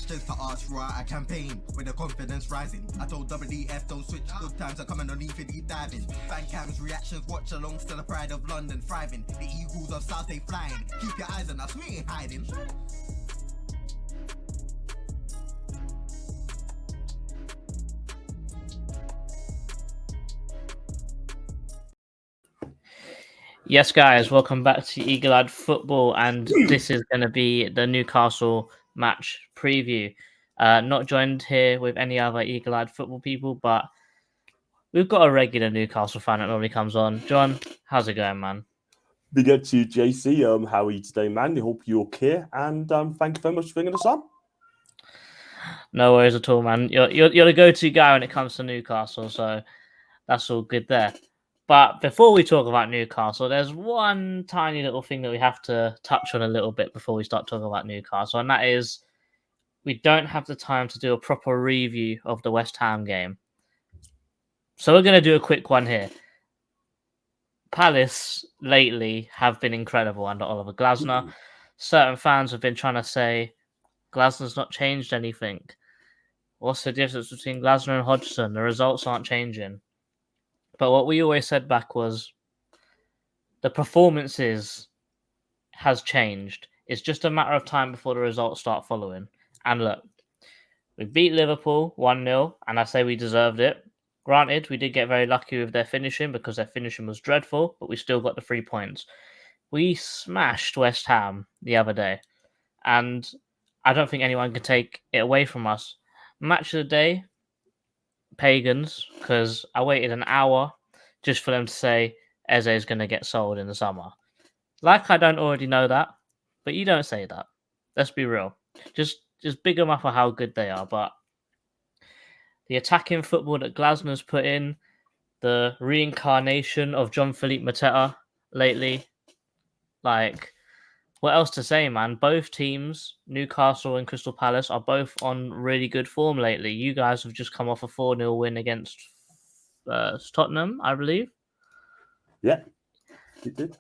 watch just to ask right. I campaign with the confidence rising. I told WDF don't switch. Good times are coming on infinity diving. Fan cams, reactions, watch along. Still the pride of London thriving. The Eagles of South they flying. Keep your eyes on us, we ain't hiding. Yes, guys, welcome back to Eagle-Eyed Football, and this is going to be the Newcastle match preview. Not joined here with any other Eagle-Eyed Football people, but we've got a regular Newcastle fan that normally comes on. John, how's it going, man? Big up to you, JC. How are you today, man? I hope you're okay, and thank you very much for bringing us on. No worries at all, man. You're the go-to guy when it comes to Newcastle, so that's all good there. But before we talk about Newcastle, there's one tiny little thing that we have to touch on a little bit before we start talking about Newcastle, and that is we don't have the time to do a proper review of the West Ham game. So we're going to do a quick one here. Palace lately have been incredible under Oliver Glasner. Certain fans have been trying to say Glasner's not changed anything. What's the difference between Glasner and Hodgson? The results aren't changing. But what we always said back was the performances has changed. It's just a matter of time before the results start following. And look, we beat Liverpool 1-0, and I say we deserved it. Granted, we did get very lucky with their finishing because their finishing was dreadful, but we still got the 3 points. We smashed West Ham the other day, and I don't think anyone can take it away from us. Match of the day, Pagans, because I waited an hour just for them to say Eze is going to get sold in the summer. Like I don't already know that, but you don't say that. Let's be real. Just big them up for how good they are. But the attacking football that Glasner's put in, the reincarnation of Jean-Philippe Mateta lately, like, what else to say, man? Both teams, Newcastle and Crystal Palace, are both on really good form lately. You guys have just come off a 4-0 win against Tottenham, I believe. Yeah.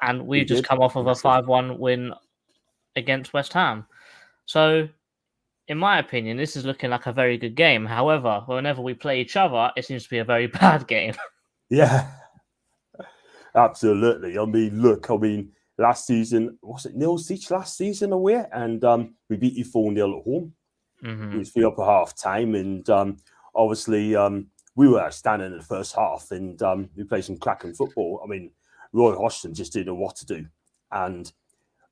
And we've just come off of a 5-1 win against West Ham. So, in my opinion, this is looking like a very good game. However, whenever we play each other, it seems to be a very bad game. Yeah. Absolutely. Last season, was it 0-6 last season away? And we beat you 4-0 at home. Mm-hmm. It was 3 up at half time. And obviously, we were outstanding in the first half. And we played some cracking football. I mean, Roy Hodgson just didn't know what to do. And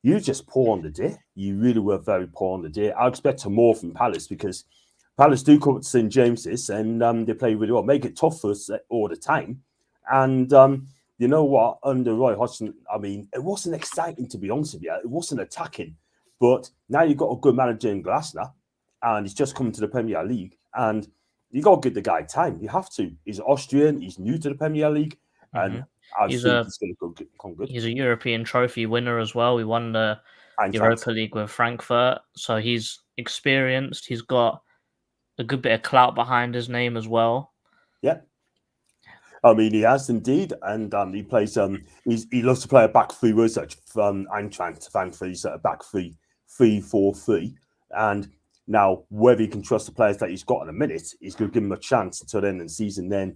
you just poor on the day. You really were very poor on the day. I expect more from Palace because Palace do come to St. James's and they play really well. Make it tough for us all the time. And you know what? Under Roy Hodgson, I mean, it wasn't exciting, to be honest with you. It wasn't attacking. But now you've got a good manager in Glasner, and he's just coming to the Premier League. And you got to give the guy time. You have to. He's Austrian. He's new to the Premier League. And I think he's going to come good. He's a European trophy winner as well. We won the Europa League with Frankfurt. So he's experienced. He's got a good bit of clout behind his name as well. Yeah. I mean, he has indeed, and he plays. He loves to play a back three. Was such I'm trying to find for a back 3-4-3, and now whether he can trust the players that he's got in a minute, he's going to give him a chance until the end of the season. Then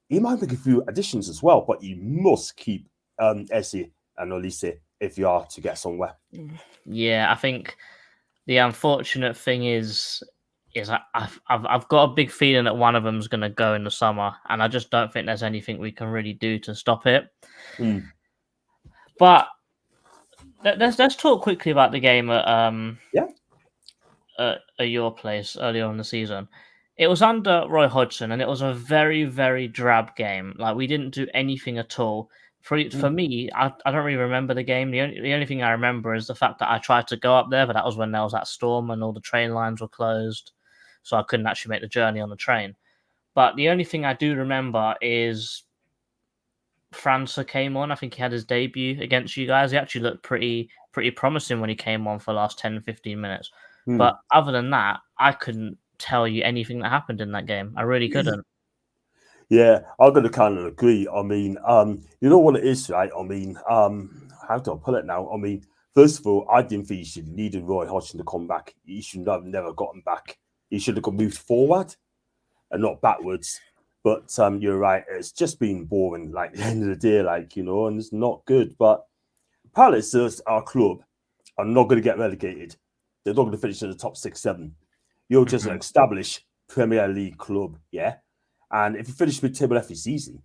he might make a few additions as well, but you must keep Eze and Olise if you are to get somewhere. Yeah, I think the unfortunate thing is I've got a big feeling that one of them is going to go in the summer, and I just don't think there's anything we can really do to stop it. But let's talk quickly about the game at your place earlier on in the season. It was under Roy Hodgson, and it was a very, very drab game. Like, we didn't do anything at all. For me, I don't really remember the game. The only thing I remember is the fact that I tried to go up there, but that was when there was that storm and all the train lines were closed. So I couldn't actually make the journey on the train. But the only thing I do remember is França came on. I think he had his debut against you guys. He actually looked pretty promising when he came on for the last 10, 15 minutes. But other than that, I couldn't tell you anything that happened in that game. I really couldn't. Yeah, I'm going to kind of agree. I mean, you know what it is, right? I mean, how do I put it now? I mean, First of all, I didn't think you should need Roy Hodgson to come back. He should have never gotten back. He should have moved forward and not backwards. But you're right. It's just been boring. Like, at the end of the day, and it's not good. But Palace, our club, are not going to get relegated. They're not going to finish in the top 6, 7. You're just an established Premier League club, yeah? And if you finish mid-table every season,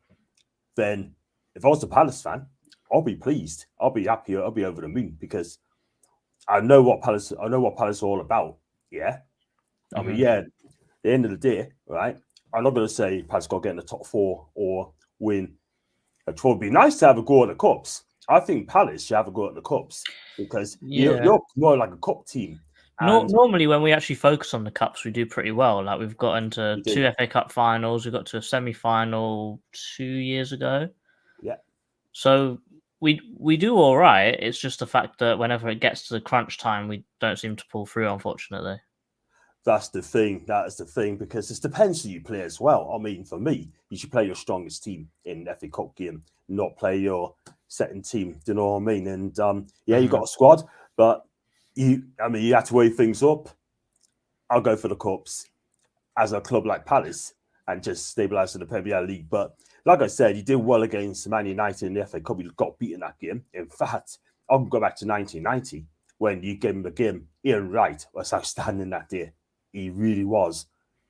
then if I was a Palace fan, I'll be pleased. I'll be happy. I'll be over the moon because I know what Palace are all about. Yeah. I mean, at the end of the day, right? I'm not going to say Palace got to get in the top 4 or win. It would be nice to have a go at the cups. I think Palace should have a go at the cups because you're more like a cup team. Normally, when we actually focus on the cups, we do pretty well. Like we've got into 2 FA Cup finals. We got to a semi-final 2 years ago. Yeah. So we do all right. It's just the fact that whenever it gets to the crunch time, we don't seem to pull through, unfortunately. That's the thing. That is the thing because it depends who you play as well. I mean, for me, you should play your strongest team in an FA Cup game, not play your second team. Do you know what I mean? And you got a squad, but you have to weigh things up. I'll go for the cups as a club like Palace and just stabilise in the Premier League. But like I said, you did well against Man United in the FA Cup. You got beaten that game. In fact, I can go back to 1990 when you gave him the game. Ian Wright was outstanding that day. He really was.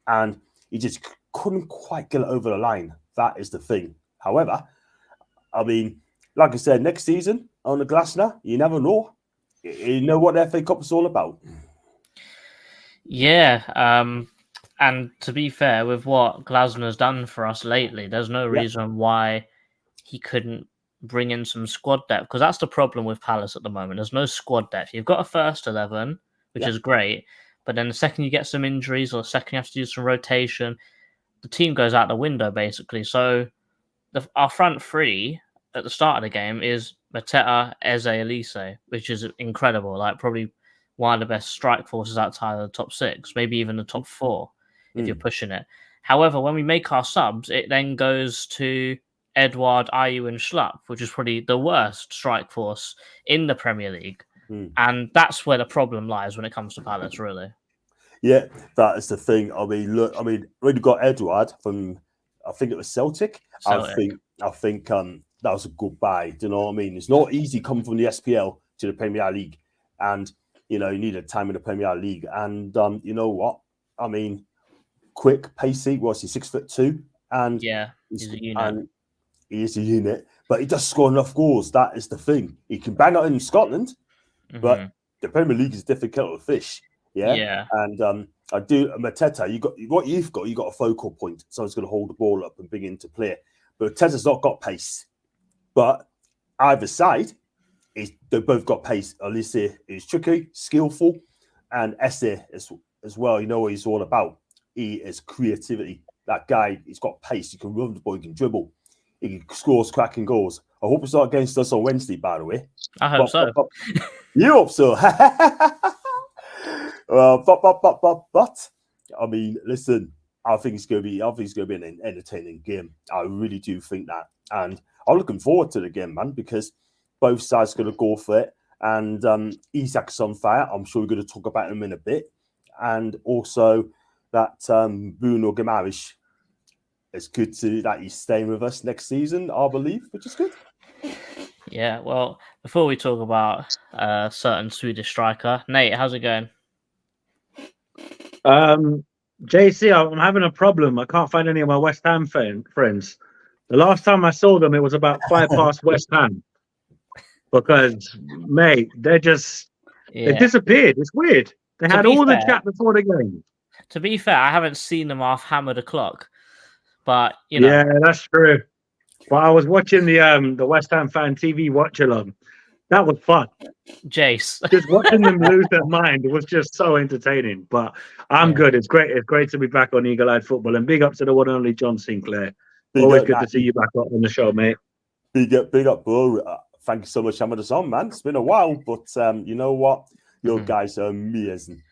And he just couldn't quite get it over the line. That is the thing. However, I mean, like I said, next season on the Glasner, you never know. You know what the FA Cup is all about. Yeah. And to be fair, with what Glasner's done for us lately, there's no reason why he couldn't bring in some squad depth. Because that's the problem with Palace at the moment. There's no squad depth. You've got a first 11, which is great. But then the second you get some injuries or the second you have to do some rotation, the team goes out the window, basically. So our front three at the start of the game is Mateta, Eze, Elise, which is incredible. Like probably one of the best strike forces outside of the top 6, maybe even the top 4 if you're pushing it. However, when we make our subs, it then goes to Edouard, Ayew and Schlupp, which is probably the worst strike force in the Premier League. And that's where the problem lies when it comes to Palace, really. Yeah, that is the thing. I mean, look, when you got Edouard from, I think it was Celtic. I think that was a good buy. Do you know what I mean? It's not easy coming from the SPL to the Premier League, and you needed time in the Premier League. And you know what? I mean, quick, pacey. Was he 6'2"? And he's a unit. And he is a unit, but he does score enough goals. That is the thing. He can bang out in Scotland. But the Premier League is a different kettle of fish. Yeah. And I do Mateta, you got a focal point. Someone's going to hold the ball up and bring it into play. But Mateta's not got pace. But either side, they both got pace. Elise is tricky, skillful, and Esse as well. You know what he's all about. He is creativity. That guy, he's got pace. He can run the ball, he can dribble. He scores cracking goals. I hope it's not against us on Wednesday, by the way. I hope so. You hope so. But I mean, listen, I think it's going to be an entertaining game. I really do think that, and I'm looking forward to the game, man, because both sides are going to go for it. And Isak's on fire. I'm sure we're going to talk about him in a bit, and also that Bruno Guimaraes. It's good that he's staying with us next season, I believe, which is good. Yeah, well, before we talk about a certain Swedish striker, Nate, how's it going? JC, I'm having a problem. I can't find any of my West Ham friends. The last time I saw them, it was about 5 past West Ham. Because, mate, they disappeared. It's weird. They had all the chat before the game. To be fair, I haven't seen them half hammered o'clock. But, you know. Yeah, that's true. But I was watching the West Ham fan TV watch along. That was fun. Jace. Just watching them lose their mind. It was just so entertaining. But I'm good. It's great. It's great to be back on Eagle Eyed Football. And big up to the one and only John Sinclair. Always good to see you back on the show, mate. Big up, bro. Thank you so much for having us on, man. It's been a while, but you know what? Your guys are amazing.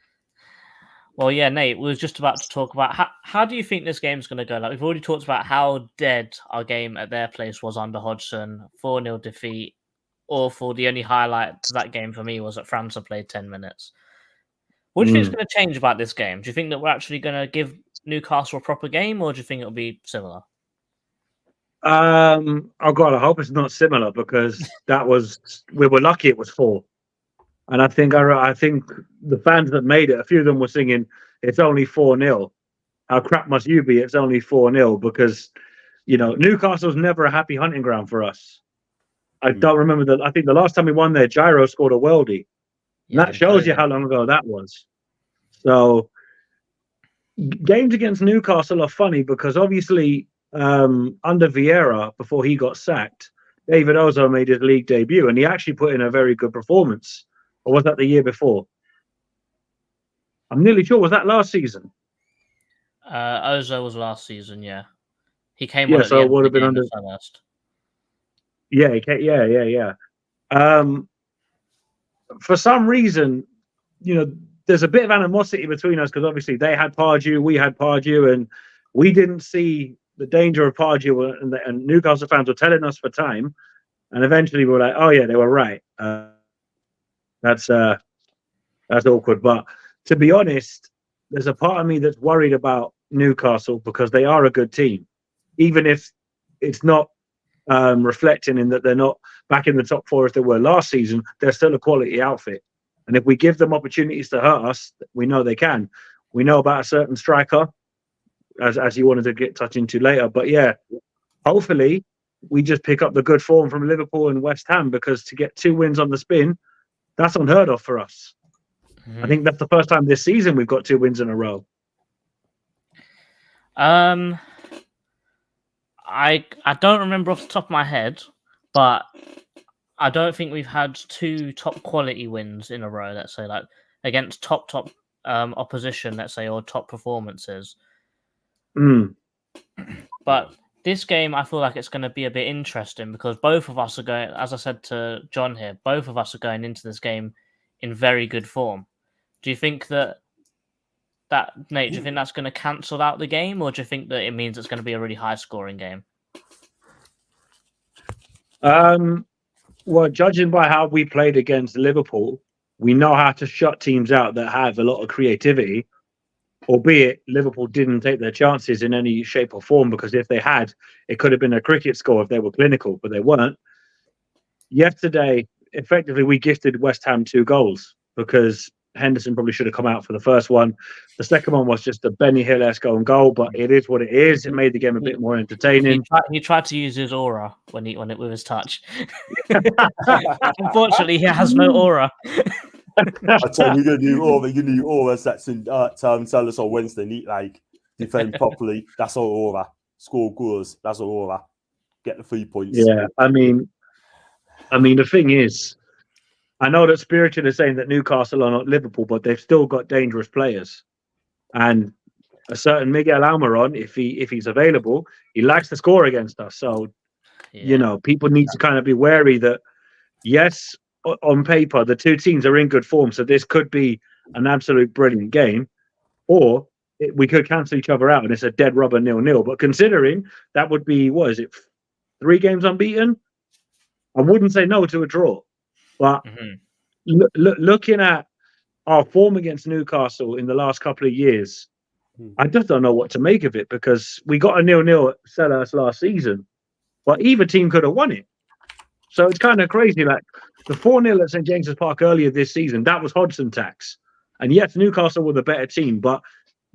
Well, yeah, Nate, we were just about to talk about how do you think this game's going to go? Like, we've already talked about how dead our game at their place was under Hodgson, 4-0 defeat. awful. The only highlight to that game for me was that França played 10 minutes. What do you think is going to change about this game? Do you think that we're actually going to give Newcastle a proper game, or do you think it'll be similar? Oh God, I hope it's not similar because we were lucky it was 4. And I think the fans that made it, a few of them were singing, "It's only 4-0. How crap must you be? It's only 4-0." Because, Newcastle's never a happy hunting ground for us. I don't remember I think the last time we won there, Gyro scored a worldie. And that shows you how long ago that was. So games against Newcastle are funny because obviously under Vieira, before he got sacked, David Ozo made his league debut and he actually put in a very good performance. Or was that the year before? I'm nearly sure. Was that last season? Ozo was last season, yeah. He came Yeah, on at so the it end would of have the been game under. first. Yeah. For some reason, there's a bit of animosity between us because obviously they had Pardew, we had Pardew, and we didn't see the danger of Pardew, and Newcastle fans were telling us for time, and eventually we were like, oh yeah, they were right. That's awkward. But to be honest, there's a part of me that's worried about Newcastle because they are a good team, even if it's not reflecting in that they're not back in the top 4 as they were last season. They're still a quality outfit, and if we give them opportunities to hurt us, we know they can. We know about a certain striker, as you wanted to get touch into later. But yeah, hopefully we just pick up the good form from Liverpool and West Ham, because to get 2 wins on the spin, that's unheard of for us. I think that's the first time this season we've got 2 wins in a row. I don't remember off the top of my head, but I don't think we've had 2 top quality wins in a row, let's say, like against top opposition, let's say, or top performances. But this game, I feel like it's going to be a bit interesting because both of us are going, as I said to John here, both of us are going into this game in very good form. Do you think Nate, do you think that's going to cancel out the game, or do you think that it means it's going to be a really high scoring game? Well, judging by how we played against Liverpool, we know how to shut teams out that have a lot of creativity, albeit Liverpool didn't take their chances in any shape or form, because if they had, it could have been a cricket score if they were clinical, but they weren't. Yesterday, effectively, we gifted West Ham 2 goals because Henderson probably should have come out for the first one. The second one was just a Benny Hill-esque own goal, but it is what it is. It made the game a bit more entertaining. He tried to use his aura with his touch. Unfortunately, he has no aura. I tell you, you're gonna do aura sets in tell us on Wednesday. Need defend properly. That's all aura. Score goals. That's all aura. Get the 3 points. Yeah, I mean, the thing is, I know that Spirited is saying that Newcastle are not Liverpool, but they've still got dangerous players. And a certain Miguel Almiron, if he's available, he likes to score against us. So, people need to kind of be wary that, yes, on paper, the 2 teams are in good form. So this could be an absolute brilliant game, or we could cancel each other out and it's a dead rubber 0-0. But considering that would be, 3 games unbeaten? I wouldn't say no to a draw. But looking at our form against Newcastle in the last couple of years, I just don't know what to make of it, because we got a 0-0 at Selhurst last season, but either team could have won it. So it's kind of crazy. Like the 4-0 at St James's Park earlier this season, that was Hodgson tax. And yes, Newcastle were the better team, but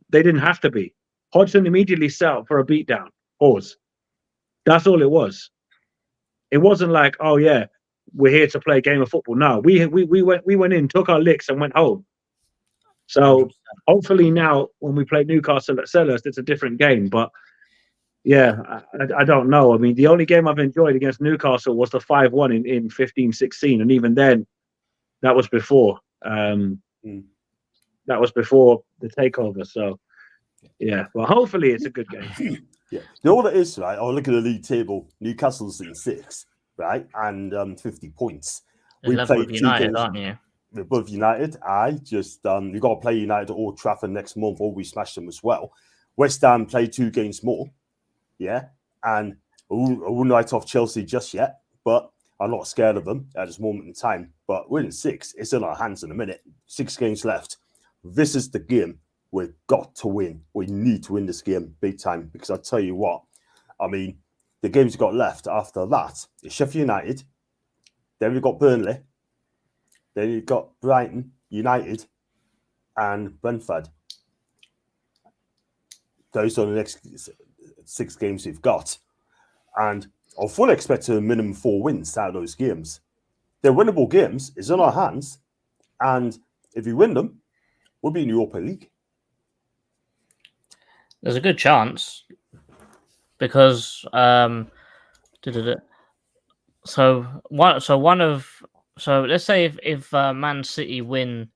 they didn't have to be. Hodgson immediately set up for a beatdown. Pause. That's all it was. It wasn't like, oh yeah, we're here to play a game of football. No, we went in, took our licks, and went home. So hopefully now, when we play Newcastle at Selhurst, it's a different game. But yeah, I don't know. I mean, the only game I've enjoyed against Newcastle was the 5-1 in 15-16, and even then, that was before. That was before the takeover. So yeah, well, hopefully it's a good game. Yeah, you know what it is, right? I'll look at the league table. Newcastle's in 6th, right, and 50 points. We played United, aren't you? We're above United. we've got to play United at Old Trafford next month, or we smash them as well. West Ham play 2 games more, yeah, and I wouldn't write off Chelsea just yet, but I'm not scared of them at this moment in time, but we're in 6. It's in our hands in a minute. 6 games left. This is the game we've got to win. We need to win this game big time, because I tell you what, I mean, the games we've got left after that is Sheffield United, then we've got Burnley, then you've got Brighton, United, and Brentford. Those are the next 6 games we've got. And I'll fully expect a minimum 4 wins out of those games. They're winnable games. It's in our hands. And if we win them, we'll be in the Europa League. There's a good chance because so let's say if Man City win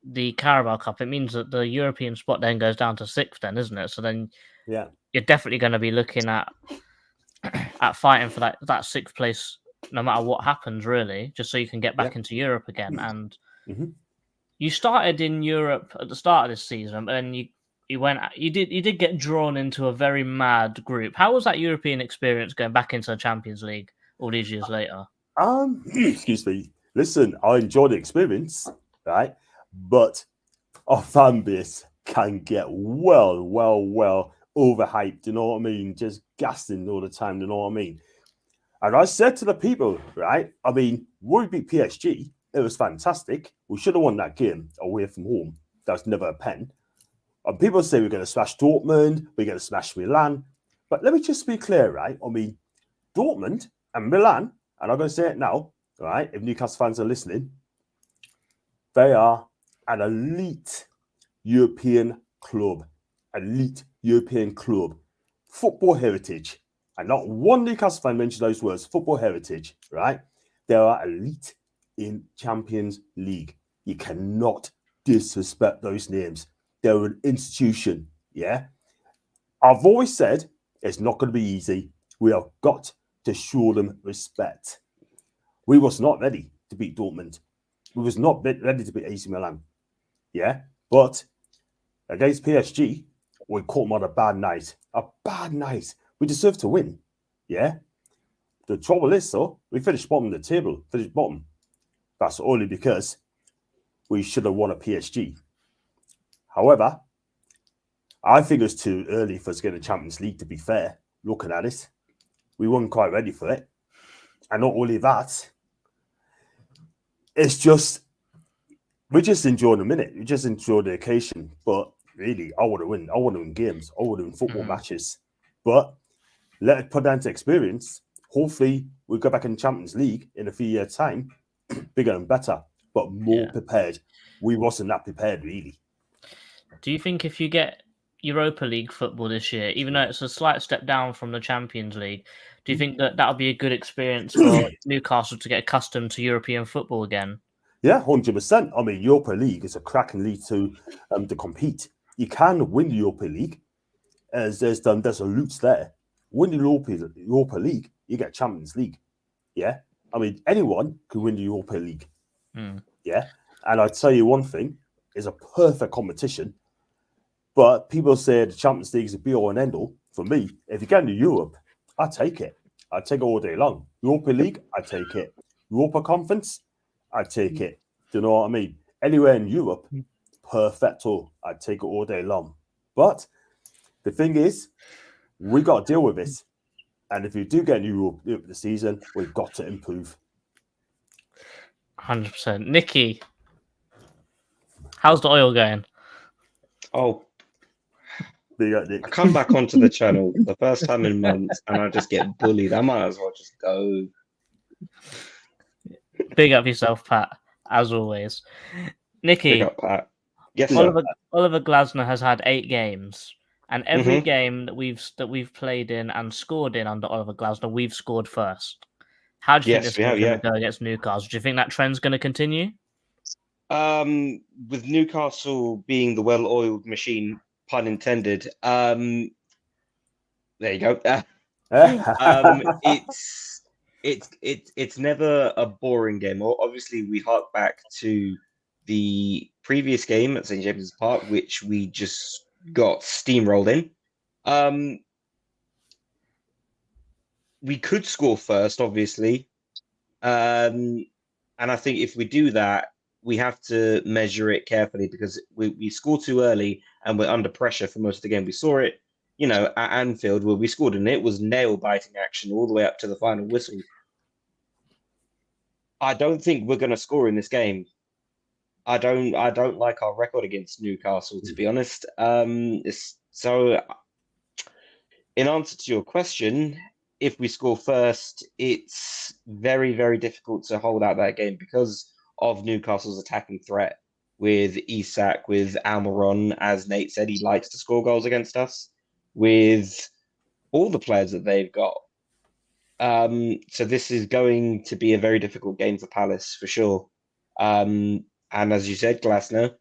the Carabao Cup, it means that the European spot then goes down to 6th, then, isn't it? So then you're definitely going to be looking at fighting for that 6th place, no matter what happens, really, just so you can get back into Europe again. And you started in Europe at the start of this season, but then you did get drawn into a very mad group. How was that European experience going back into the Champions League all these years later? Excuse me. Listen, I enjoyed the experience, right? But our fan base can get well overhyped, you know what I mean? Just gassing all the time, you know what I mean? And I said to the people, right? I mean, we beat PSG. It was fantastic. We should have won that game away from home. That's never a pen. And people say we're going to smash Dortmund, we're going to smash Milan. But let me just be clear, right? I mean, Dortmund and Milan, and I'm going to say it now, right? If Newcastle fans are listening, they are an elite European club. Elite European club. Football heritage. And not one Newcastle fan mentioned those words, football heritage, right? They are elite in Champions League. You cannot disrespect those names. They're an institution, yeah? I've always said it's not going to be easy. We have got to show them respect. We was not ready to beat Dortmund. We was not ready to beat AC Milan, yeah? But against PSG, we caught them on a bad night. A bad night. We deserve to win, yeah? The trouble is, though, we finished bottom of the table, finished bottom. That's only because we should have won at PSG. However, I think it's too early for us to get a Champions League, to be fair, looking at it. We weren't quite ready for it. And not only that, it's just, we just enjoy the minute. We just enjoy the occasion. But really, I want to win. I want to win games. I want to win football matches. But let it put down to experience. Hopefully, we'll go back in the Champions League in a few years' time, bigger and better, but more prepared. We wasn't that prepared, really. Do you think if you get Europa League football this year, even though it's a slight step down from the Champions League, do you think that that'll be a good experience for Newcastle to get accustomed to European football again? Yeah, 100%. I mean, Europa League is a cracking league to compete. You can win the Europa League, as there's a route there. Win the Europa League, you get Champions League. Yeah, I mean, anyone can win the Europa League. Yeah, and I'd tell you one thing: it's a perfect competition. But people say the Champions League is a be-all and end-all. For me, if you get into Europe, I take it. I take it all day long. Europa League, I take it. Europa Conference, I take it. Do you know what I mean? Anywhere in Europe, perfecto. I take it all day long. But the thing is, we got to deal with this. And if you do get in Europe this season, we've got to improve. 100%. Nikki, how's the oil going? Oh, Nick. I come back onto the channel the first time in months and I just get bullied. I might as well just go. Big up yourself, Pat, as always. Nikki, Big up, Pat. Yes, Oliver Glasner has had 8 games, and every game that we've played in and scored in under Oliver Glasner, we've scored first. How do you think this is going to go against Newcastle? Do you think that trend's going to continue? With Newcastle being the well-oiled machine, pun intended. There you go. It's never a boring game. Obviously, we hark back to the previous game at St James's Park, which we just got steamrolled in. We could score first, obviously, And I think if we do that, we have to measure it carefully because we score too early and we're under pressure for most of the game. We saw it, at Anfield where we scored and it was nail-biting action all the way up to the final whistle. I don't think we're going to score in this game. I don't like our record against Newcastle, to be honest. So, in answer to your question, if we score first, it's very, very difficult to hold out that game because of Newcastle's attacking threat with Isak, with Almiron. As Nate said, he likes to score goals against us with all the players that they've got. So this is going to be a very difficult game for Palace for sure. And as you said, Glasner,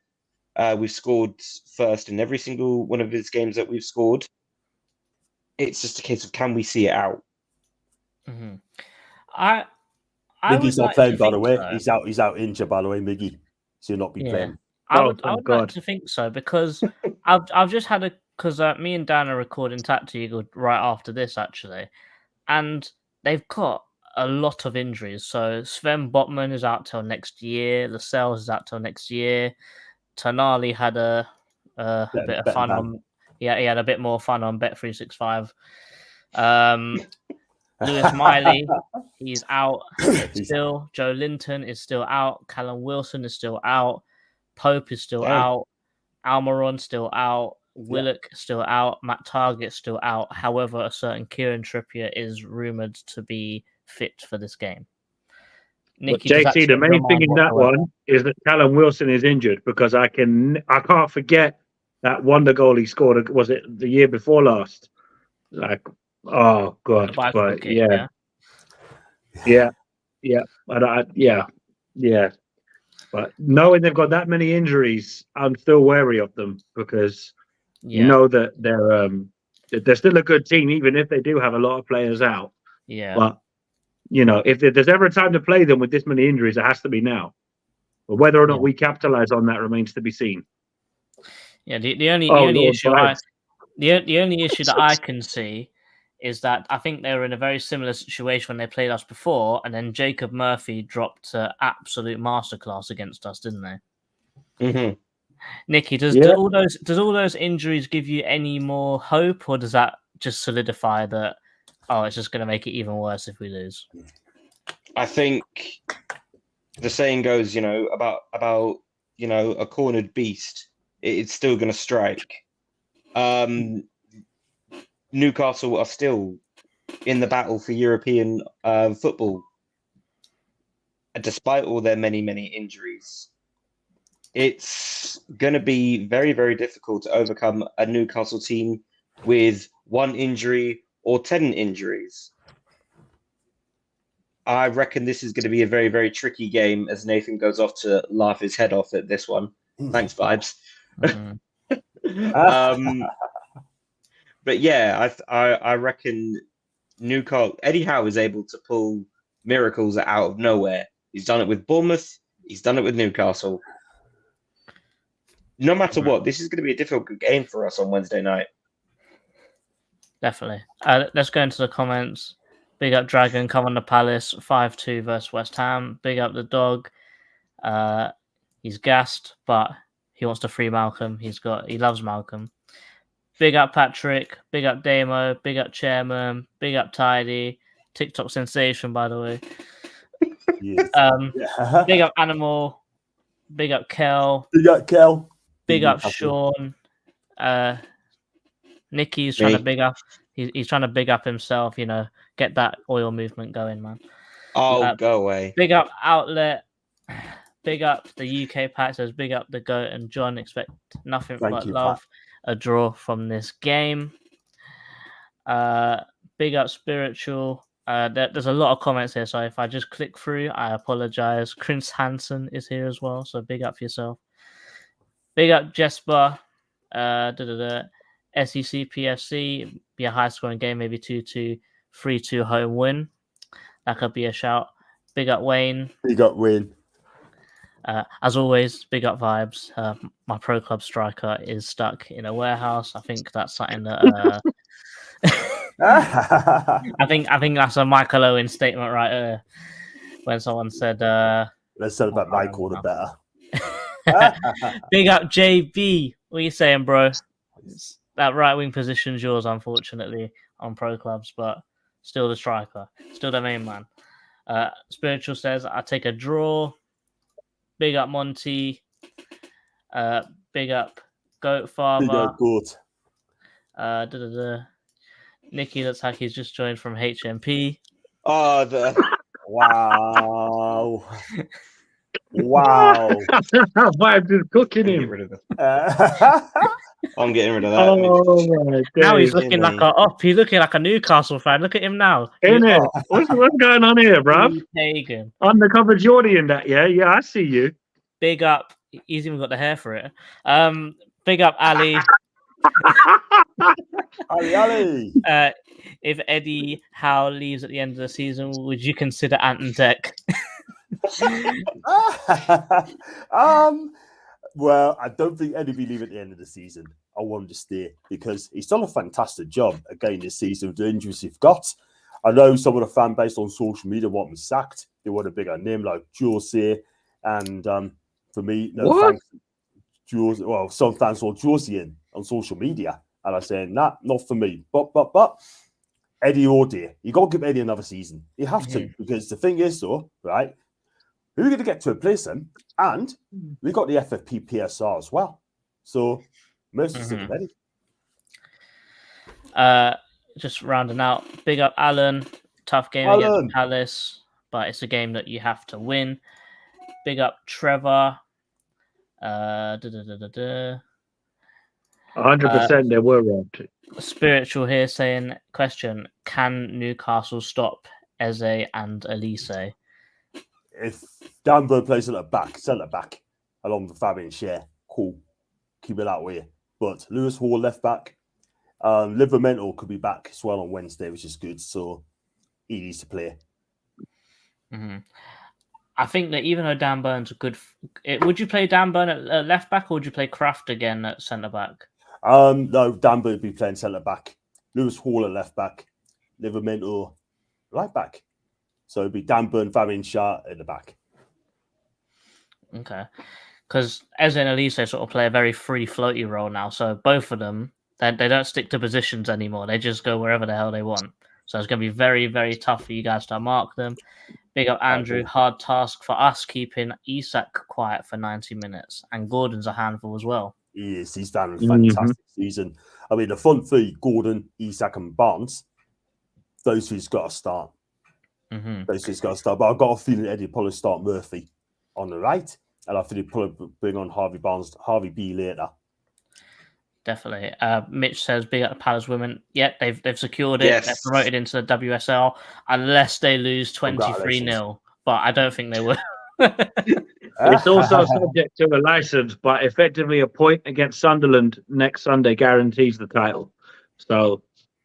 we've scored first in every single one of his games that we've scored. It's just a case of can we see it out? Mm-hmm. I Miggy's would not like playing, to by the think way. so. He's out injured, by the way, Miggy. So he'll not be playing. I Oh, would thank like God. to think so because I've just had because me and Dan are recording Tactical Eagle right after this actually, and they've got a lot of injuries. So Sven Botman is out till next year. Lascelles is out till next year. Tonali had a bit of fun on. Yeah, he had a bit more fun on Bet365. Lewis Miley, he's out still. Joe Linton is still out. Callum Wilson is still out. Pope is still out. Almiron still out. Willock still out. Matt Target still out. However, a certain Kieran Trippier is rumored to be fit for this game. Nikki, JC, the main thing in that one is that Callum Wilson is injured because I can't forget that wonder goal he scored. Was it the year before last? Like, oh God, but yeah. But knowing they've got that many injuries, I'm still wary of them because you know that they're still a good team, even if they do have a lot of players out. Yeah. But if there's ever a time to play them with this many injuries, it has to be now. But whether or not we capitalize on that remains to be seen. Yeah. The only issue that I can see is that I think they were in a very similar situation when they played us before, and then Jacob Murphy dropped absolute masterclass against us, didn't they? Mm-hmm. Nikki, does all those injuries give you any more hope, or does that just solidify that? Oh, it's just going to make it even worse if we lose. I think the saying goes, about a cornered beast, it's still going to strike. Newcastle are still in the battle for European football, despite all their many, many injuries. It's going to be very, very difficult to overcome a Newcastle team with one injury or 10 injuries. I reckon this is going to be a very, very tricky game as Nathan goes off to laugh his head off at this one. Thanks, Vibes. Mm-hmm. But yeah, I reckon Eddie Howe is able to pull miracles out of nowhere. He's done it with Bournemouth. He's done it with Newcastle. No matter what, this is going to be a difficult game for us on Wednesday night. Definitely. Let's go into the comments. Big up Dragon, come on the Palace, 5-2 versus West Ham. Big up the dog. He's gassed, but he wants to free Malcolm. He loves Malcolm. Big up Patrick. Big up Damo. Big up Chairman. Big up Tidy. TikTok sensation, by the way. Yes. Big up Animal. Big up Kel. Big up Kel. Big up Sean. Nicky's trying to big up. He's trying to big up himself. Get that oil movement going, man. Oh, go away. Big up Outlet. Big up the UK pack. Says big up the GOAT and John. Expect nothing but love. Pat. A draw from this game. Big up Spiritual. There's a lot of comments here, so if I just click through, I apologize. Chris Hansen is here as well, so big up for yourself. Big up Jesper. SEC PFC, be a high scoring game, maybe 2-2, 3-2 home win. That could be a shout. Big up Wayne. Big up Wayne. As always, big up Vibes. My pro club striker is stuck in a warehouse. I think that's something that I think that's a Michael Owen statement right there. when someone said, Let's celebrate my quarter better. big up JB. What are you saying, bro? That right wing position's yours, unfortunately, on pro clubs, but still the striker, still the main man. Spiritual says, I take a draw. Big up Monty. Big up Goat Father. Big up Goat. Nikki looks like he's just joined from HMP. Oh, wow. Wow. Vibes is cooking get him. rid of that. I'm getting rid of that. Oh my Now he's days. looking like he's looking like a Newcastle fan. Look at him now. Innit? What's going on here, bruv? Pagan. Undercover Geordie in that, yeah? Yeah, I see you. Big up. He's even got the hair for it. Big up Ali. Ali. If Eddie Howe leaves at the end of the season, would you consider Anton Deck? Well, I don't think Eddie will leave at the end of the season. I want him to stay because he's done a fantastic job again this season with the injuries he's got. I know some of the fan base on social media want him sacked. They want a bigger name like Josie, and for me, no thanks. Josie, well, some fans want Josie in on social media, and I'm saying, nah, not for me. But Eddie O'Day, you got to give Eddie another season. You have to, because the thing is, though, right? Who are going to get to replace him? And we got the FFP PSR as well. So, most of the Eddie. Just rounding out. Big up Alan. Tough game against Palace, but it's a game that you have to win. Big up Trevor. 100% they were robbed. Spiritual here saying, question, can Newcastle stop Eze and Elise? If Danburn plays centre back, along with Fabian Share, cool. Keep it that way. But Lewis Hall, left back. Livermore could be back as well on Wednesday, which is good. So he needs to play. I think that even though Dan Burn's a good... would you play Dan Burn at left back or would you play Kraft again at centre back? No, Dan Burn would be playing centre back. Lewis Hall at left back. Livermore right back. So it'd be Dan Burn, Fabian Shah at the back. Okay. Because Eze and Elise sort of play a very free floaty role now. So both of them, they don't stick to positions anymore. They just go wherever the hell they want. So it's going to be very, very tough for you guys to mark them. Big up Andrew. Hard task for us keeping Isak quiet for 90 minutes. And Gordon's a handful as well. He is. He's done a fantastic season. I mean, the front three, Gordon, Isak and Barnes, those two's got to start. Those two's got to start. But I've got a feeling Eddie will probably start Murphy on the right. And I think he'll probably bring on Harvey B later. Definitely. Mitch says, big up the Palace women. Yep, they've secured it. Yes. They're promoted into the WSL unless they lose 23-0. But I don't think they will. It's also subject to a license, but effectively a point against Sunderland next Sunday guarantees the title. So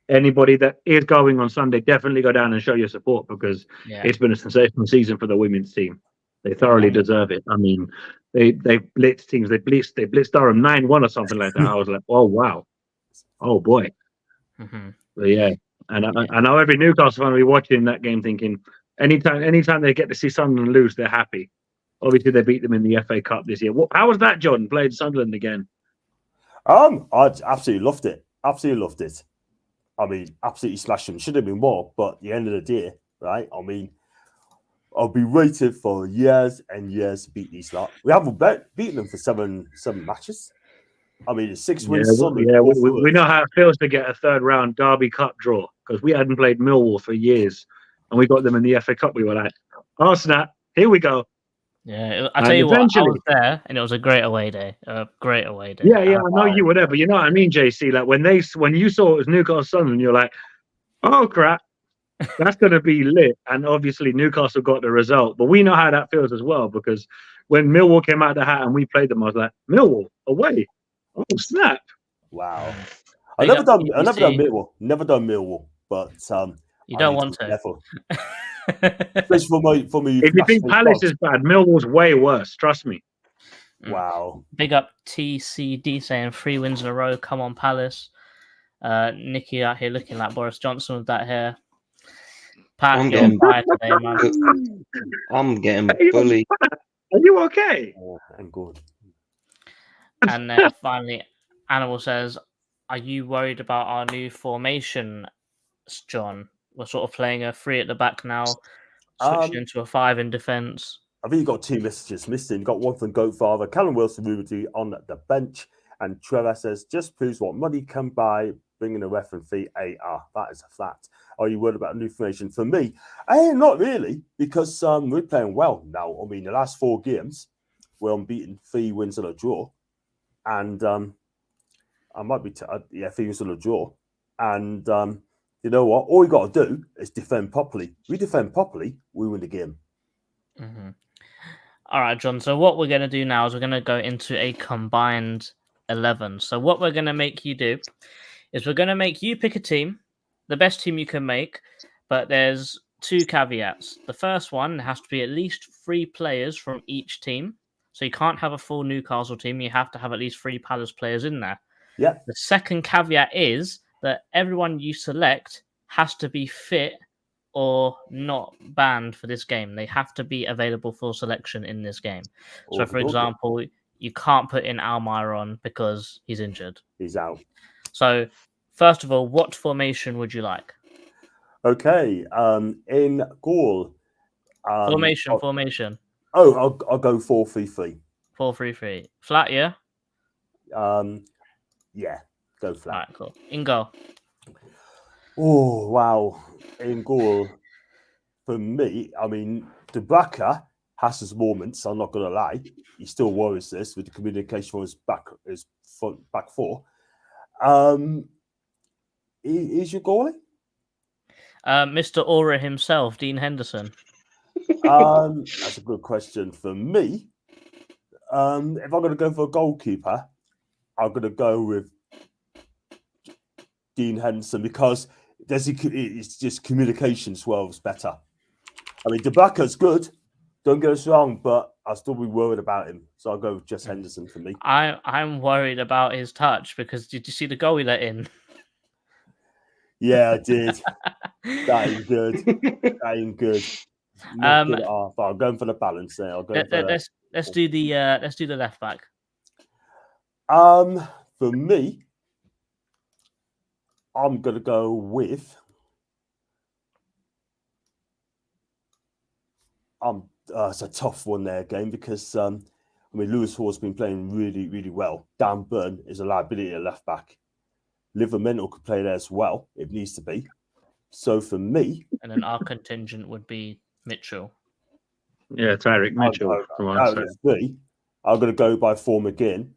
anybody that is going on Sunday, definitely go down and show your support because it's been a sensational season for the women's team. They thoroughly deserve it. I mean, they blitzed teams. They blitzed Durham 9-1 or something like that. I was like, oh wow, oh boy. But yeah, and I know every Newcastle fan will be watching that game thinking, anytime they get to see Sunderland lose, they're happy. Obviously, they beat them in the FA Cup this year. How was that, John? Played Sunderland again? I absolutely loved it. Absolutely loved it. I mean, absolutely smashed them. Should have been more, but at the end of the day, right? I mean, I'll be waiting for years and years to beat these lot. We haven't beaten them for seven matches. I mean, it's 6 wins. We know how it feels to get a third round Derby Cup draw because we hadn't played Millwall for years, and we got them in the FA Cup. We were like, "Oh snap! Here we go." Yeah, I tell you what, I was there, and it was a great away day. Yeah, I know you were there, but you know what I mean, JC. Like when you saw it was Newcastle Sunderland, you're like, "Oh crap." That's going to be lit. And obviously Newcastle got the result. But we know how that feels as well because when Millwall came out of the hat and we played them, I was like, Millwall, away. Oh, snap. Wow. I've never done Millwall. Never done Millwall. But you don't want to. for me, if you think Palace is bad, Millwall's way worse. Trust me. Wow. Big up TCD saying 3 wins in a row. Come on, Palace. Nikki out here looking like Boris Johnson with that hair. Pat, I'm you're getting- fired today, man. I'm getting Are you, bullied. are you okay? I'm good. And then finally, Animal says, "Are you worried about our new formation, John? We're sort of playing a 3 at the back now, switching into a 5 in defence." I think you got 2 messages missing. You got one from Goatfather, Callum Wilson rumored to be on the bench, and Trevor says, just proves what money can buy, bringing a ref and fee AR. That is a fact. Are you worried about new formation? For me, not really, because we're playing well now. I mean, the last 4 games, we're unbeaten, 3 wins and a draw. And I might be, 3 wins and a draw. And you know what? All we got to do is defend properly. We defend properly, we win the game. Mm-hmm. All right, John. So what we're going to do now is we're going to go into a combined 11. So what we're going to make you do is we're going to make you pick a team, the best team you can make, but there's 2 caveats. The first one has to be at least 3 players from each team. So you can't have a full Newcastle team. You have to have at least 3 Palace players in there. Yeah. The second caveat is that everyone you select has to be fit or not banned for this game. They have to be available for selection in this game. So, for example, you can't put in Almiron because he's injured. He's out. So, first of all, what formation would you like? Okay. In goal. Formation. Oh, I'll go 4-3-3. 4-3-3. Flat, yeah? Yeah, go flat. All right, cool. In goal. Oh, wow. In goal, for me, I mean, Dubravka has his moments, I'm not going to lie. He still worries this with the communication from his back 4. Is your goalie? Mr. Aura himself, Dean Henderson. That's a good question. For me, if I'm going to go for a goalkeeper, I'm going to go with Dean Henderson because it's just communication swells better. I mean, Dubravka's good. Don't get us wrong, but I'll still be worried about him. So I'll go with just Henderson for me. I'm worried about his touch because did you see the goal he let in? Yeah, I did. That ain't good. That ain't good. Not good at all. But I'm going for the balance there. Let's do the left back. For me, I'm gonna go with it's a tough one there again because I mean Lewis Hall's been playing really, really well. Dan Burn is a liability at left back. Livermental could play there as well. It needs to be. So for me, and then our contingent would be Mitchell. Yeah, Tyreek Mitchell. I'm gonna go by form again.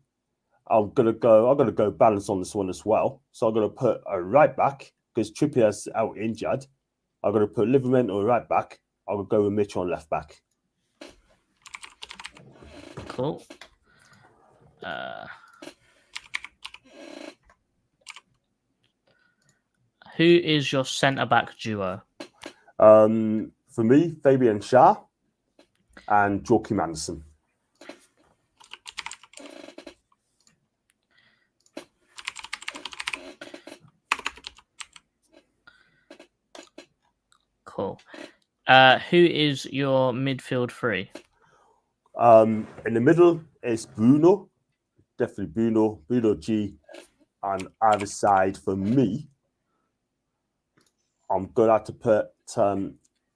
I'm gonna go balance on this one as well. So I'm gonna put a right back because Trippier's out injured. I'm gonna put Livermental right back. I'm gonna go with Mitchell on left back. Cool. Who is your centre back duo? For me, Fabian Schär and Joachim Andersen. Cool. Who is your midfield 3? In the middle is Bruno. Definitely Bruno G. And either side for me, I'm going to have to put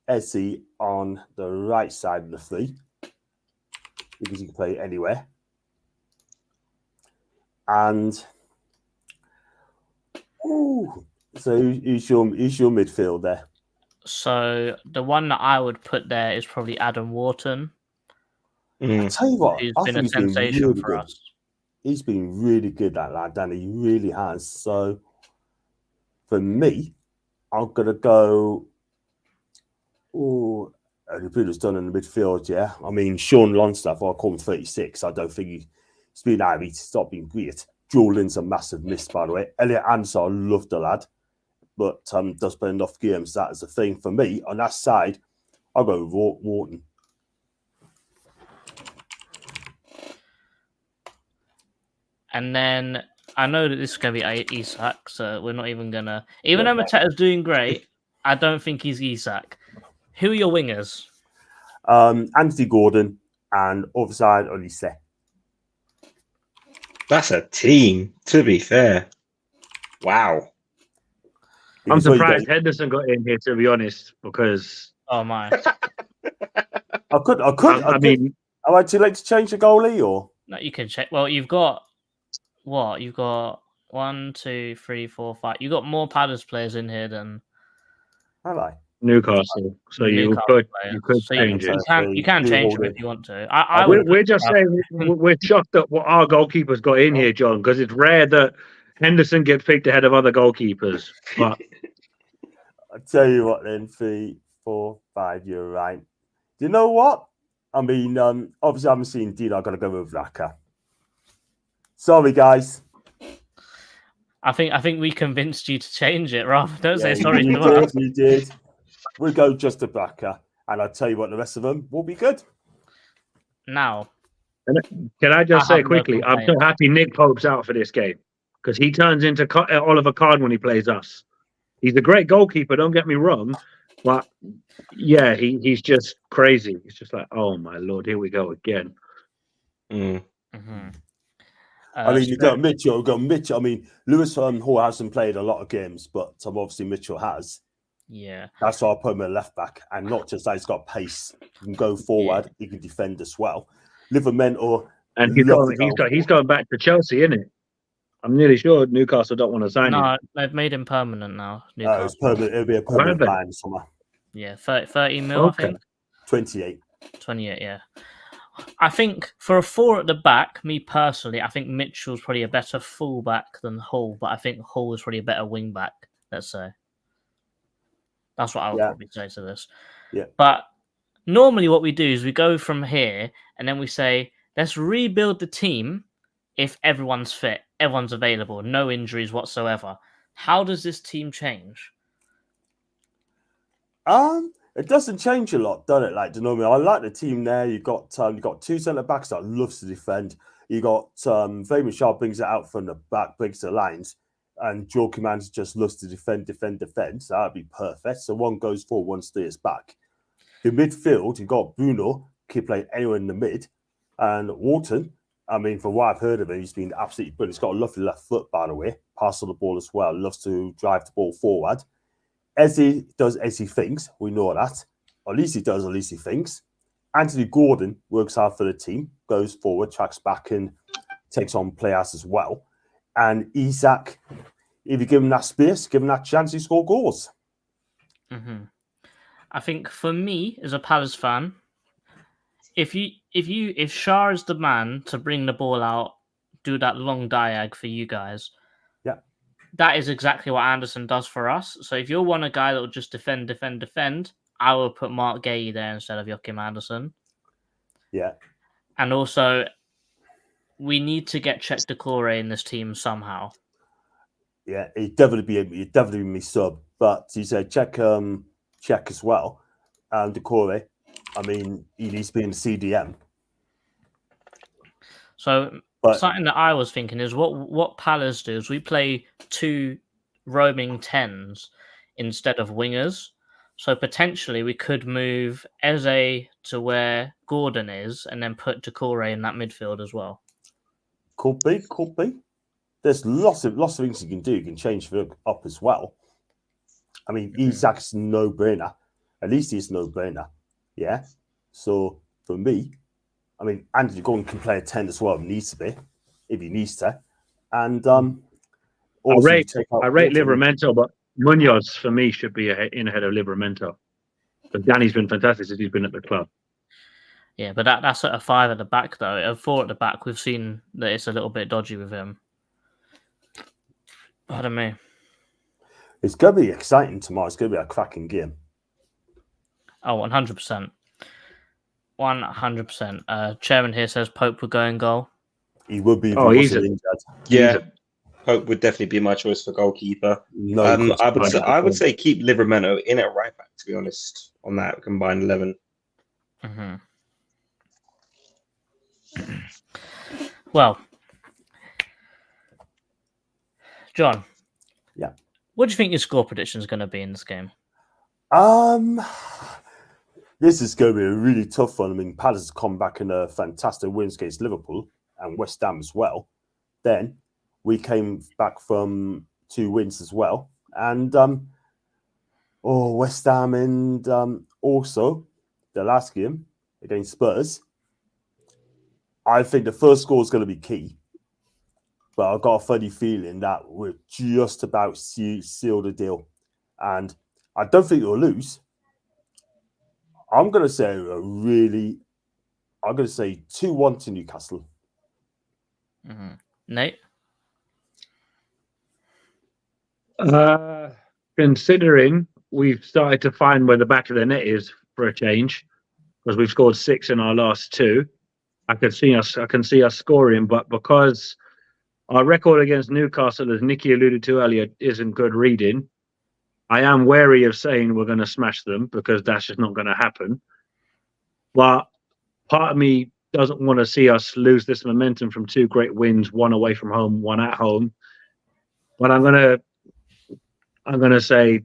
Ezzy on the right side of the 3 because he can play anywhere. And so who's your midfield there? So the one that I would put there is probably Adam Wharton. I tell you what, Who's I been think a he's been sensation really for good. us. He's been really good, that lad, Danny. He really has. So for me, I'm gonna go. Oh, the Bruno's done in the midfield, yeah. I mean, Sean Longstaff, I call him 36. I don't think he's been out. He's stopped being great. Joel Lynn's a massive miss, by the way. Elliot Ansar, I love the lad, but does play enough games. That is the thing for me. On that side, I'll go with Wharton. And then I know that this is going to be Isak, so we're not even going to... Even though Mateta's doing great, I don't think he's Isak. Who are your wingers? Anthony Gordon and other side Olise. That's a team, to be fair. Wow. I'm Because what you surprised get- Henderson got in here, to be honest, because Oh my! I could. I mean, Am I too late to change the goalie or? No, you can check. Well, you've got what? You've got 1, 2, 3, 4, 5. You've got more Palace players in here than Have I? Newcastle, so Newcastle you players. could So change it. you can Do change all them if the- you want to. I would. We're just saying we're shocked at what our goalkeepers got in here, John, because it's rare that Henderson gets picked ahead of other goalkeepers. But I tell you what, then 3, 4, 5. You're right. Do you know what? I mean, obviously, I haven't seen Dean. I've got to go with Raka. Sorry, guys. I think we convinced you to change it, Rob. Don't Yeah, say sorry you to did. us. You did. We'll go just a Raka, and I'll tell you what, the rest of them will be good. Now, can I just I say have no quickly, I'm so complaint. happy Nick Pope's out for this game because he turns into Oliver Kahn when he plays us. He's a great goalkeeper, don't get me wrong, but yeah, he's just crazy. It's just like, oh my lord, here we go again. Mm. Mhm. I mean, you got Mitchell. I mean, Lewis Hall hasn't played a lot of games, but obviously Mitchell has. Yeah. That's why I put him at left back, and not just that he's got pace. He can go forward. He can defend as well. Livermore, And he's going back to Chelsea, isn't it? I'm nearly sure Newcastle don't want to sign him. No, they've made him permanent now. It's Newcastle. permanent. It'll be a permanent they? buy in the summer. Yeah, 30 mil, Okay. I think. 28. 28, yeah. I think for a 4 at the back, me personally, I think Mitchell's probably a better fullback than Hull, but I think Hull is probably a better wing back, let's say. That's what I would probably say to this. Yeah. But normally what we do is we go from here and then we say, let's rebuild the team if everyone's fit, everyone's available, no injuries whatsoever. How does this team change? It doesn't change a lot, does it? Like, do you know what I mean? I like the team there. You've got two centre backs that loves to defend. You got Fabian Shaw brings it out from the back, breaks the lines, and Joe Commands just loves to defend. So that'd be perfect. So one goes forward, one stays back. The midfield, you've got Bruno, can play anywhere in the mid, and Walton. I mean, from what I've heard of him, he's been absolutely brilliant. He's got a lovely left foot, by the way. Pass on the ball as well. Loves to drive the ball forward. Ezzy does Ezzy things. We know that. Olise does Olise things. Anthony Gordon works hard for the team, goes forward, tracks back, and takes on players as well. And Isak, if you give him that space, give him that chance, he score goals. Mm-hmm. I think for me, as a Palace fan, if Shah is the man to bring the ball out, do that long diag for you guys, that is exactly what Anderson does for us. So if you want a guy that will just defend, I will put Mark Gay there instead of Joachim Anderson. Yeah. And also, we need to get Czech Decore in this team somehow. Yeah, he'd definitely be my sub. But he said Czech as well. And Decore, I mean, he needs to be in the CDM. So something that I was thinking is what Palace do is we play 2 roaming 10s instead of wingers. So potentially we could move Eze to where Gordon is and then put Decore in that midfield as well. Could be. There's lots of things you can do. You can change it up as well. I mean, Isak's no-brainer. At least he's no-brainer. Yeah. So for me, I mean, Anthony Gordon can play a 10 as well if he needs to. And I rate Livramento, but Munoz for me should be in ahead of Livramento. But Danny's been fantastic since he's been at the club. Yeah, but that's at a 5 at the back though. At 4 at the back, we've seen that it's a little bit dodgy with him. Pardon me. It's going to be exciting tomorrow. It's going to be a cracking game. Oh, 100%. 100%. Chairman here says Pope would go in goal. He would be. He's injured. Yeah, Pope would definitely be my choice for goalkeeper. No, I would say keep Livramento in at right back, to be honest, on that combined 11. Mm-hmm. Well, John. Yeah. What do you think your score prediction is going to be in this game? This is going to be a really tough one. I mean, Palace has come back in a fantastic wins against Liverpool and West Ham as well. Then we came back from 2 wins as well. And West Ham and also the last game against Spurs. I think the first goal is going to be key. But I've got a funny feeling that we're just about seal the deal. And I don't think we'll lose. I'm going to say 2-1 to Newcastle. Mm-hmm. Nate? Considering we've started to find where the back of the net is for a change, because we've scored 6 in our last 2, I can see us scoring, but because our record against Newcastle, as Nicky alluded to earlier, isn't good reading, I am wary of saying we're going to smash them because that's just not going to happen. But part of me doesn't want to see us lose this momentum from 2 great wins, 1 away from home, 1 at home. But I'm gonna say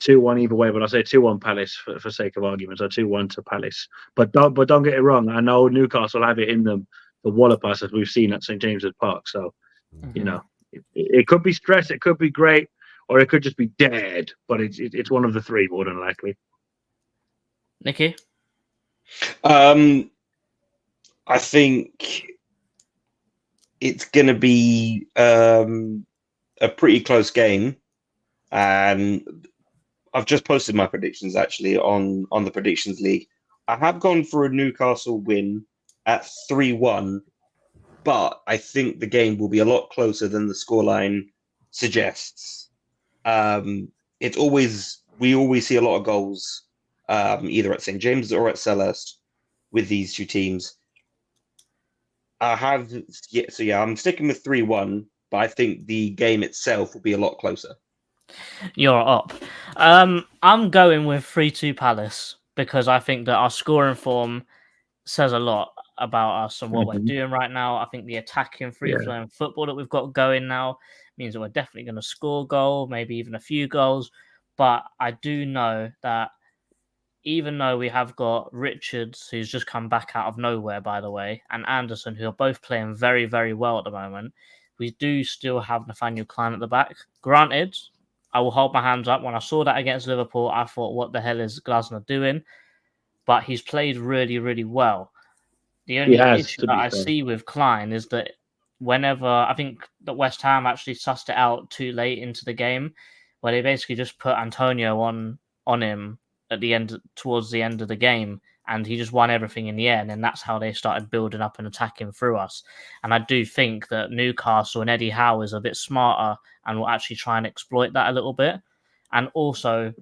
2-1 either way, but I'll say 2-1 Palace for sake of argument. So 2-1 to Palace. But don't get it wrong. I know Newcastle have it in them to wallop us as we've seen at St James's Park. So you know, it could be stress, it could be great, or it could just be dead. But it's one of the 3 more than likely. Nicky? I think it's going to be a pretty close game. And I've just posted my predictions actually on the Predictions League. I have gone for a Newcastle win at 3-1, but I think the game will be a lot closer than the scoreline suggests. We always see a lot of goals, either at St James's or at Selhurst with these 2 teams. I'm sticking with 3-1, but I think the game itself will be a lot closer. You're up. I'm going with 3-2 Palace because I think that our scoring form says a lot about us and what we're doing right now. I think the attacking, free-flowing football that we've got going now means that we're definitely going to score a goal, maybe even a few goals. But I do know that even though we have got Richards, who's just come back out of nowhere, by the way, and Anderson, who are both playing very, very well at the moment, we do still have Nathaniel Klein at the back. Granted, I will hold my hands up. When I saw that against Liverpool, I thought, what the hell is Glasner doing? But he's played really, really well. The only issue that I see with Klein is that whenever, I think that West Ham actually sussed it out too late into the game, where they basically just put Antonio on him at the end, towards the end of the game, and he just won everything in the end, and that's how they started building up and attacking through us. And I do think that Newcastle and Eddie Howe is a bit smarter and will actually try and exploit that a little bit. And also,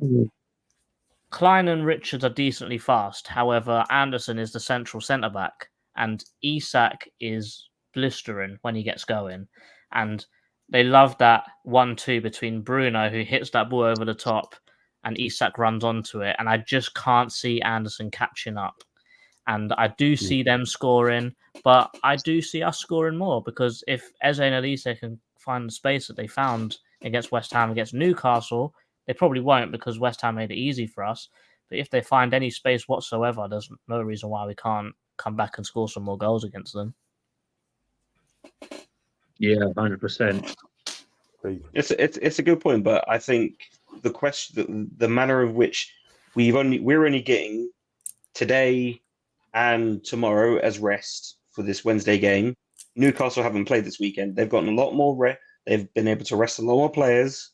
Klein and Richards are decently fast. However, Anderson is the central centre-back, and Isak is blistering when he gets going. And they love that 1-2 between Bruno, who hits that ball over the top, and Isak runs onto it. And I just can't see Anderson catching up. And I do see them scoring, but I do see us scoring more, because if Eze and Elise can find the space that they found against West Ham, against Newcastle, they probably won't, because West Ham made it easy for us. But if they find any space whatsoever, there's no reason why we can't come back and score some more goals against them. Yeah, 100%. It's a good point, but I think the question, the manner of which we're only getting today and tomorrow as rest for this Wednesday game. Newcastle haven't played this weekend. They've gotten a lot more they've been able to rest a lot more players.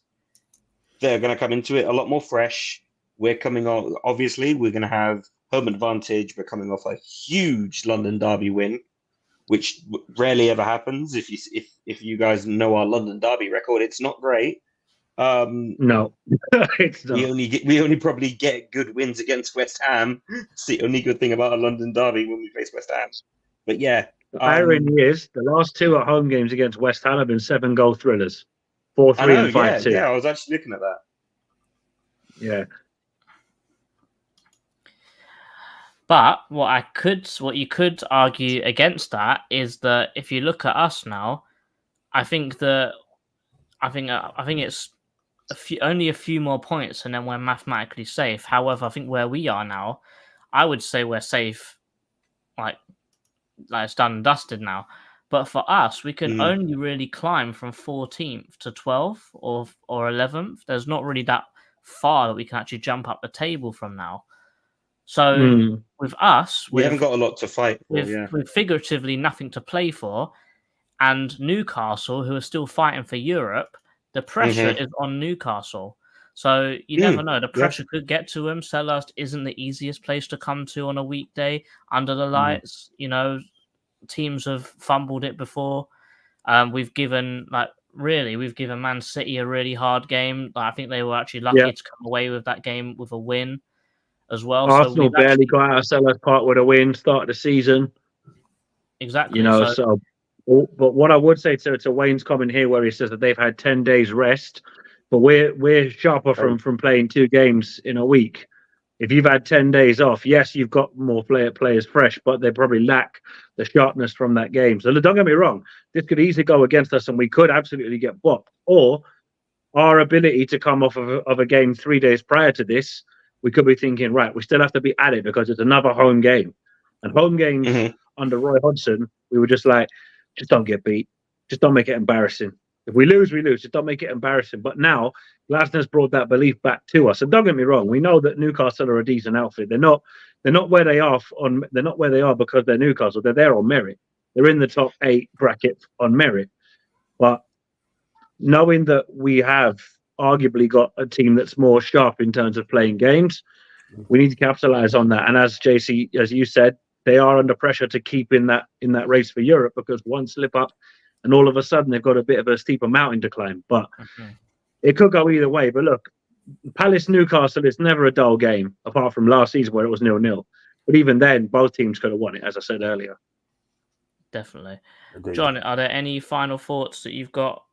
They're going to come into it a lot more fresh. We're coming on. Obviously, we're going to have home advantage. We're coming off a huge London derby win, which rarely ever happens. If you guys know our London derby record, it's not great. No, it's not. We only probably get good wins against West Ham. It's the only good thing about a London derby when we face West Ham. But yeah, the irony is the last 2 at home games against West Ham have been 7-goal thrillers, 4-3 and 5-2. Yeah, I was actually looking at that. Yeah. But what you could argue against that is that if you look at us now, I think it's only a few more points, and then we're mathematically safe. However, I think where we are now, I would say we're safe, like it's done and dusted now. But for us, we can only really climb from 14th to 12th or 11th. There's not really that far that we can actually jump up the table from now. So with us, we haven't got a lot to fight for. With figuratively nothing to play for, and Newcastle, who are still fighting for Europe, the pressure is on Newcastle. So you never know. The pressure could get to them. Selhurst isn't the easiest place to come to on a weekday under the lights. You know, teams have fumbled it before. We've given Man City a really hard game. I think they were actually lucky to come away with that game with a win as well. Arsenal barely got out of Selhurst Park with a win, start of the season. Exactly. You know, but what I would say to Wayne's comment here, where he says that they've had 10 days rest, but we're sharper from playing 2 games in a week. If you've had 10 days off, yes, you've got more players fresh, but they probably lack the sharpness from that game. So don't get me wrong, this could easily go against us, and we could absolutely get bopped. Or our ability to come off of a game 3 days prior to this, we could be thinking, right, we still have to be at it because it's another home game. And home games under Roy Hodgson, we were just like, just don't get beat. Just don't make it embarrassing. If we lose, we lose. Just don't make it embarrassing. But now Glasnow's brought that belief back to us. And don't get me wrong, we know that Newcastle are a decent outfit. They're not where they are they're not where they are because they're Newcastle. They're there on merit. They're in the top 8 bracket on merit. But knowing that we have arguably got a team that's more sharp in terms of playing games, we need to capitalize on that. And as JC, as you said, they are under pressure to keep in that race for Europe, because one slip up and all of a sudden they've got a bit of a steeper mountain to climb. But it could go either way. But look, Palace Newcastle is never a dull game, apart from last season where it was 0-0. But even then, both teams could have won it, as I said earlier. Definitely. Agreed. John, are there any final thoughts that you've got?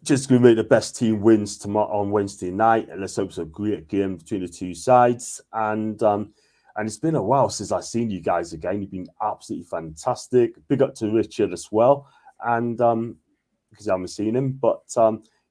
Just going to make the best team wins tomorrow on Wednesday night, and let's hope it's a great game between the two sides. And it's been a while since I've seen you guys again. You've been absolutely fantastic. Big up to Richard as well, and because I haven't seen him. But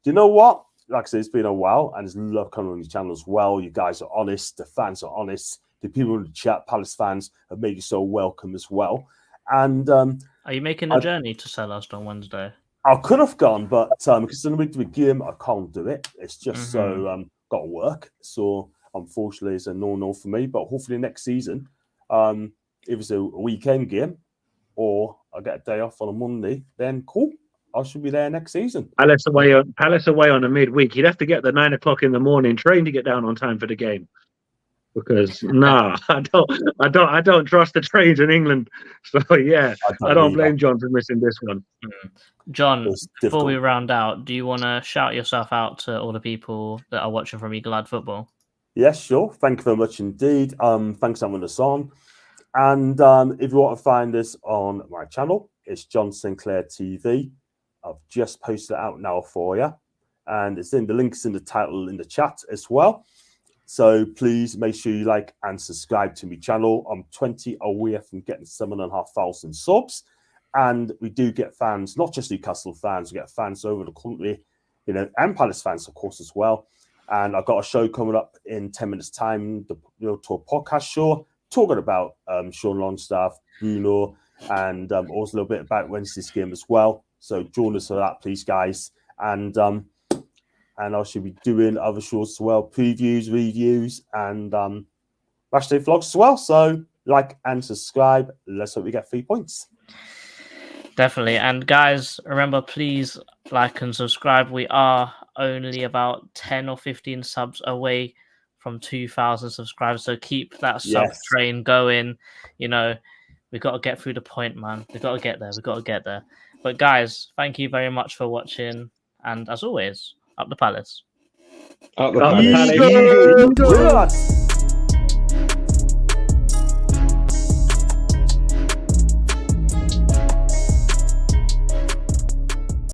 you know what? Like I said, it's been a while, and there's love coming on your channel as well. You guys are honest. The fans are honest. The people in the chat, Palace fans, have made you so welcome as well. And are you making a journey to Selhurst on Wednesday? I could have gone, but because in the midweek game, I can't do it. It's just so got to work. So unfortunately, it's a no for me. But hopefully next season, if it's a weekend game or I get a day off on a Monday, then cool. I should be there next season. Palace away on a midweek. You'd have to get the 9 o'clock in the morning train to get down on time for the game. Because I don't trust the trains in England. So yeah, I don't blame John for missing this one. John, before we round out, do you want to shout yourself out to all the people that are watching from Eagle Eyed Football? Yes, sure. Thank you very much indeed. Thanks for having us on. And if you want to find us on my channel, it's John Sinclair TV. I've just posted it out now for you, and it's in the links in the title in the chat as well. So please make sure you like and subscribe to my channel. I'm 20 away from getting 7,500 subs. And we do get fans, not just Newcastle fans, we get fans over the country, you know, and Palace fans, of course, as well. And I've got a show coming up in 10 minutes' time, to a podcast show, talking about Sean Longstaff, Bruno, and also a little bit about Wednesday's game as well. So join us for that, please, guys. And I should be doing other shows as well, previews, reviews, and matchday vlogs as well. So like and subscribe. Let's hope we get 3 points. Definitely. And guys, remember, please like and subscribe. We are only about 10 or 15 subs away from 2,000 subscribers. So keep that sub train going. You know, we've got to get through the point, man. We've got to get there. But guys, thank you very much for watching. And as always, up the Palace. Up the Palace. Eagles!